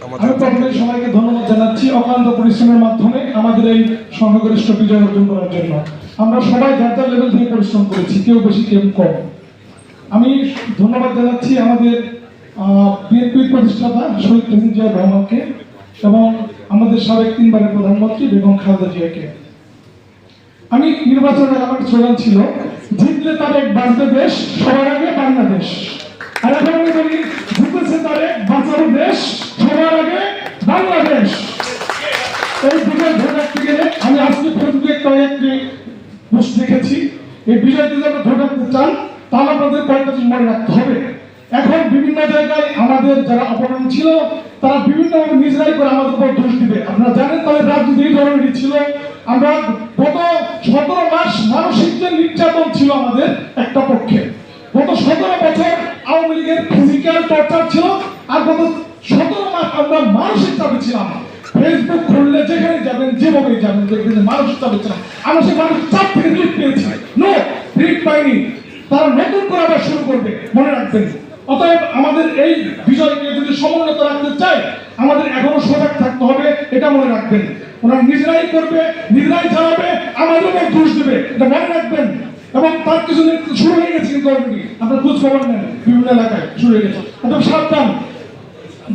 আমি প্রথমে সবাইকে ধন্যবাদ জানাচ্ছি অক্লান্ত পরিশ্রমের মাধ্যমে আমাদের এই সংখ্যাগরিষ্ঠ বিজয় অর্জন করার জন্য। আমরা সবাই যার যার লেভেল থেকে পরিশ্রম করেছি, কেউ বেশি কেউ কম। আমি ধন্যবাদ জানাচ্ছি আমাদের বিএনপির প্রতিষ্ঠাতা শহীদ প্রেসিডেন্ট জিয়াউর রহমানকে এবং আমাদের সাবেক 3 বারের প্রধানমন্ত্রী বেগম খালেদা জিয়াকে। আমি নির্বাচনের আমার স্লোগান ছিল, জিতলে তারেক বাঁচবে দেশ, সবার আগে বাংলাদেশ। আর এখন আমি বলি, জিতেছে তারেক, বাঁচাবে দেশ, সবার আগে বাংলাদেশ। এই বিজয় ধরে রাখতে গেলে আমি আজকে ফেসবুকে কয়েকটি পোস্ট দেখেছি। এই বিজয় যদি আমরা ধরে রাখতে চান তাহলে আপনাদের কয়েকটা জিনিস মনে রাখতে হবে। এখন বিভিন্ন জায়গায় আমাদের যারা অপরাধী ছিল তারা বিভিন্নভাবে নিজেরাই করে আমাদের উপর দোষ দিবে। আপনারা জানেন তাহলে রাজনীতি এই ধরনেরই ছিল। আমরা গত 17 মাস মানসিক যে নির্যাতন ছিল আমাদের একটা পক্ষে, গত 17 বছর আওয়ামী লীগের ফিজিক্যাল টর্চার ছিল, আর গত 17 মাস আমরা মানসিক চাপে ছিলাম। ফেসবুক খুললে যেখানে যাবেন যেভাবে যাবেন দেখবেন মানসিক চাপে ছিলাম। আমরা সেই মানসিক চাপ থেকে রিলিফ পেয়েছি, নো রিলিফ পাইনি। তারা নতুন করে আবার শুরু করবে, মনে রাখবেন। অতএব আমাদের এই বিষয়কে যদি সমুন্নত রাখতে চাই আমাদের এখনো সজাগ থাকতে হবে, এটা মনে রাখবেন। ওনারা নিজেরাই করবে, নিজেরাই চালাবে, আমাদের উপর দোষ দেবে, এটা মনে রাখবেন। এবং তার কিছু শুরু হয়ে গেছে কিন্তু অলরেডি, আপনার খোঁজ খবর নেন, বিভিন্ন এলাকায় শুরু হয়ে গেছে। অতএব সাবধান।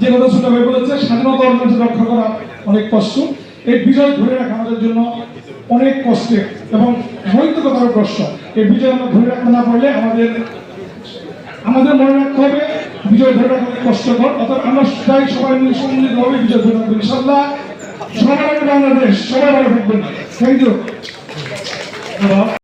যে কথা ছোট ভাই বলেছে, স্বাধীনতা অর্জন রক্ষা করা অনেক কষ্ট, এই বিজয় ধরে রাখা আমাদের জন্য অনেক কষ্টের এবং নৈতিকতার প্রশ্ন। এই বিজয় আমরা ধরে রাখতে না পারলে আমাদের মনে রাখতে হবে বিজয় ধরে রাখা কষ্টকর। অর্থাৎ আমরা চাই সবাই মিলে সম্মিলিতভাবে বিজয় ধরে রাখবো ইনশাআল্লাহ। সবার আগে বাংলাদেশ, সবাই ভালো থাকবেন। Thank you.